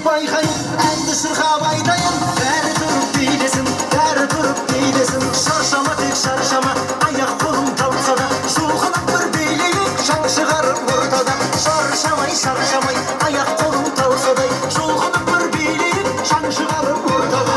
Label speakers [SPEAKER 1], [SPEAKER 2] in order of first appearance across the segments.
[SPEAKER 1] байқайын әнді шырқап айтайын бәрі тұрып билесін бәрі тұрып билесін шаршама тек шаршама аяқ қолың талса да жұлқынып бір билейік шаң шығарып ортада шаршамай шаршамай аяқ қолың талса да жұлқынып бір билейік шаң шығарып ортада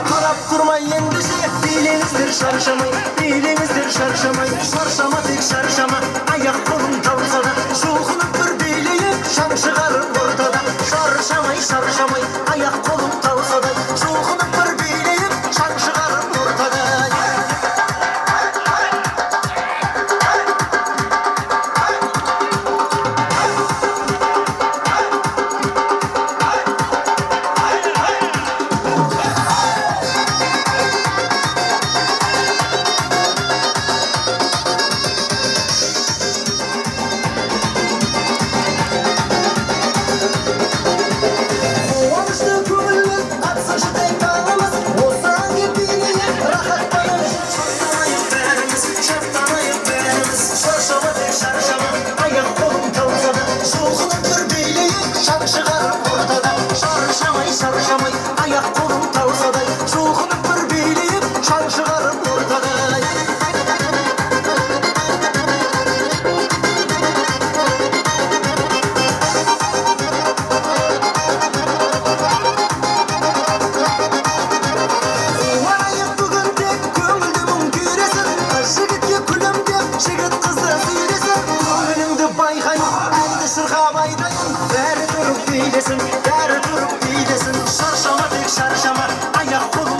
[SPEAKER 1] қарап тұрмай ендеше билеңіздер шаршамай билеңіздер шаршамай шаршама тек шаршама аяқ қолың талса да жұлқынып бір билейік шаң шығарып ортада шаршамай шаршамай аяқ қолың талса да жұлқынып бір билейік шаң шығарып ортада шаршамай аяқ қолың талса да жұлқынып бір билейік шаң шығарып ортада қуанайық бүгін тек көңілді мұң күйресін жігітке күлімдеп жігіт қызды сүйресін көңіліңді байқайын әнді шырқап айтайын бәрі тұрып билесін бәрі тұрып билесін шаршама тек шаршама аяқ қолың